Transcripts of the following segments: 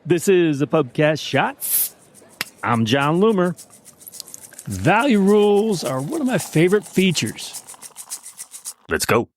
This is a Pubcast Shot. I'm John Loomer. Value rules are one of my favorite features. Let's go.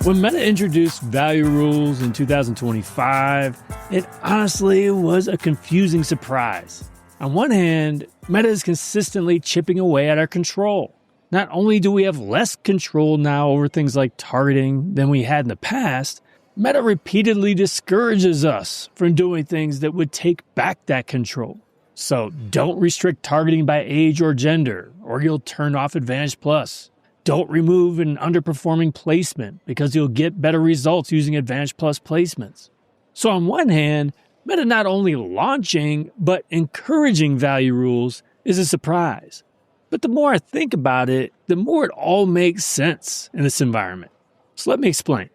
When Meta introduced value rules in 2025, it honestly was a confusing surprise. On one hand, Meta is consistently chipping away at our control. Not only do we have less control now over things like targeting than we had in the past, Meta repeatedly discourages us from doing things that would take back that control. So don't restrict targeting by age or gender, or you'll turn off Advantage Plus. Don't remove an underperforming placement because you'll get better results using Advantage Plus placements. So on one hand, Meta not only launching, but encouraging value rules is a surprise. But the more I think about it, the more it all makes sense in this environment. So let me explain.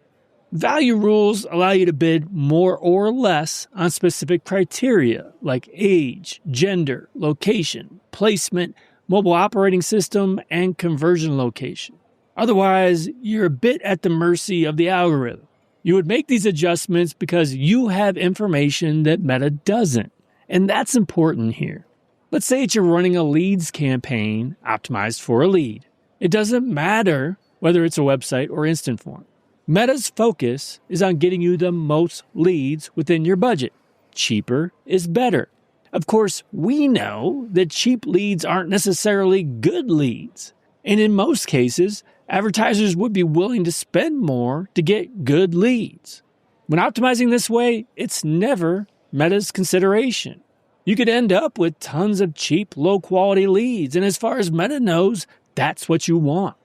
Value rules allow you to bid more or less on specific criteria like age, gender, location, placement, mobile operating system, and conversion location. Otherwise, you're a bit at the mercy of the algorithm. You would make these adjustments because you have information that Meta doesn't, and that's important here. Let's say you're running a leads campaign optimized for a lead. It doesn't matter whether it's a website or instant form. Meta's focus is on getting you the most leads within your budget. Cheaper is better. Of course, we know that cheap leads aren't necessarily good leads. And in most cases, advertisers would be willing to spend more to get good leads. When optimizing this way, it's never Meta's consideration. You could end up with tons of cheap, low-quality leads, and as far as Meta knows, that's what you want.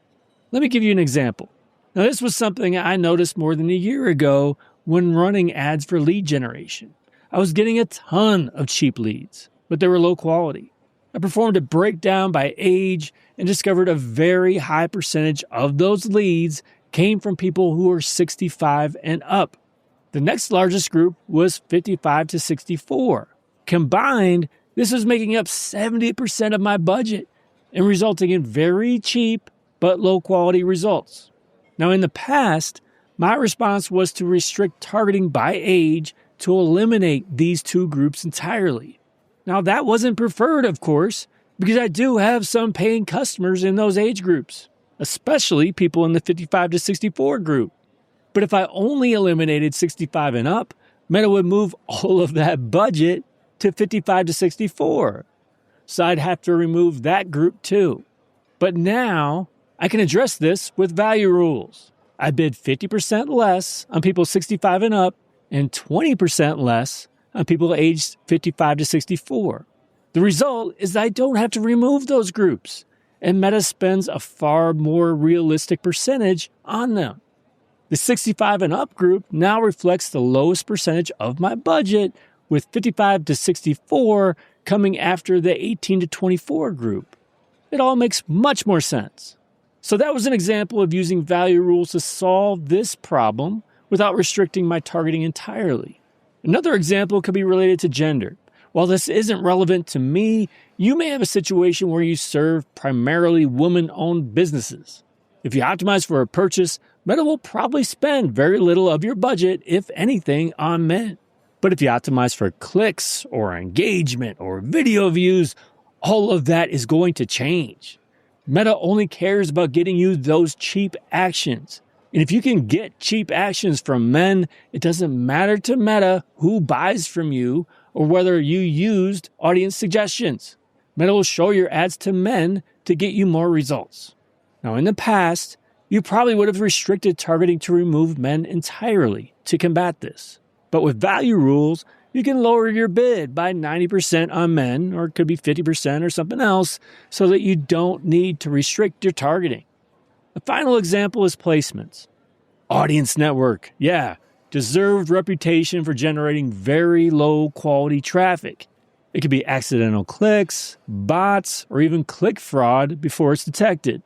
Let me give you an example. Now, this was something I noticed more than a year ago when running ads for lead generation. I was getting a ton of cheap leads, but they were low quality. I performed a breakdown by age and discovered a very high percentage of those leads came from people who were 65 and up. The next largest group was 55 to 64. Combined, this was making up 70% of my budget and resulting in very cheap but low-quality results. Now, in the past, my response was to restrict targeting by age to eliminate these two groups entirely. Now, that wasn't preferred, of course, because I do have some paying customers in those age groups, especially people in the 55 to 64 group. But if I only eliminated 65 and up, Meta would move all of that budget to 55 to 64. So I'd have to remove that group too. But now I can address this with value rules. I bid 50% less on people 65 and up and 20% less on people aged 55 to 64. The result is I don't have to remove those groups, and Meta spends a far more realistic percentage on them. The 65 and up group now reflects the lowest percentage of my budget, with 55 to 64 coming after the 18 to 24 group. It all makes much more sense. So that was an example of using value rules to solve this problem without restricting my targeting entirely. Another example could be related to gender. While this isn't relevant to me, you may have a situation where you serve primarily woman-owned businesses. If you optimize for a purchase, Meta will probably spend very little of your budget, if anything, on men. But if you optimize for clicks or engagement or video views, all of that is going to change. Meta only cares about getting you those cheap actions. And if you can get cheap actions from men, it doesn't matter to Meta who buys from you or whether you used audience suggestions. Meta will show your ads to men to get you more results. Now, in the past, you probably would have restricted targeting to remove men entirely to combat this. But with value rules, you can lower your bid by 90% on men, or it could be 50% or something else, so that you don't need to restrict your targeting. The final example is placements. Audience network, deserved reputation for generating very low quality traffic. It could be accidental clicks, bots, or even click fraud before it's detected.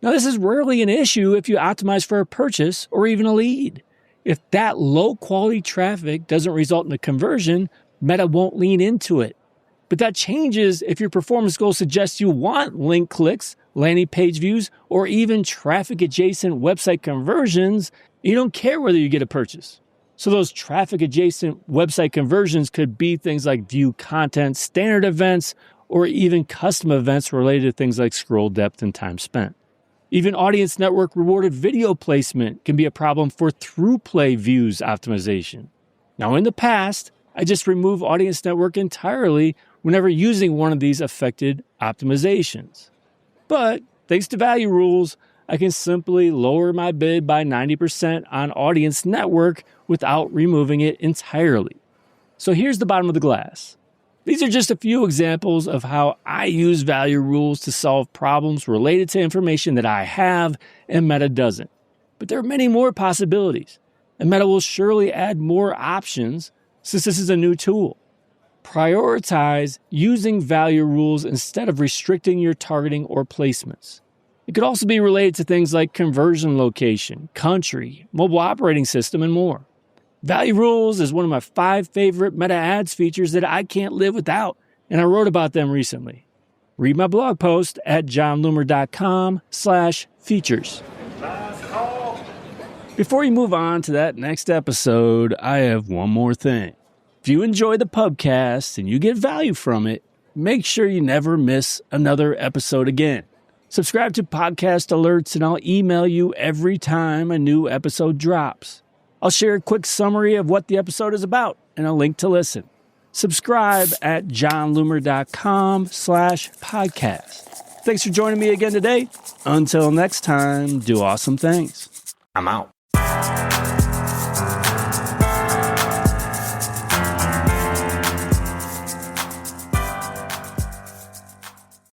Now, this is rarely an issue if you optimize for a purchase or even a lead. If that low-quality traffic doesn't result in a conversion, Meta won't lean into it. But that changes if your performance goal suggests you want link clicks landing page views, or even traffic-adjacent website conversions, you don't care whether you get a purchase. So those traffic-adjacent website conversions could be things like view content, standard events, or even custom events related to things like scroll depth and time spent. Even audience network rewarded video placement can be a problem for through-play views optimization. Now, in the past, I just remove audience network entirely whenever using one of these affected optimizations. But thanks to value rules, I can simply lower my bid by 90% on audience network without removing it entirely. So here's the bottom of the glass. These are just a few examples of how I use value rules to solve problems related to information that I have and Meta doesn't. But there are many more possibilities, and Meta will surely add more options since this is a new tool. Prioritize using value rules instead of restricting your targeting or placements. It could also be related to things like conversion location, country, mobile operating system, and more. Value rules is one of my 5 favorite Meta ads features that I can't live without, and I wrote about them recently. Read my blog post at johnloomer.com/features. Before you move on to that next episode, I have one more thing. If you enjoy the pubcast and you get value from it, make sure you never miss another episode again. Subscribe to podcast alerts and I'll email you every time a new episode drops. I'll share a quick summary of what the episode is about and a link to listen. Subscribe at johnloomer.com/podcast. Thanks for joining me again today. Until next time, do awesome things. I'm out.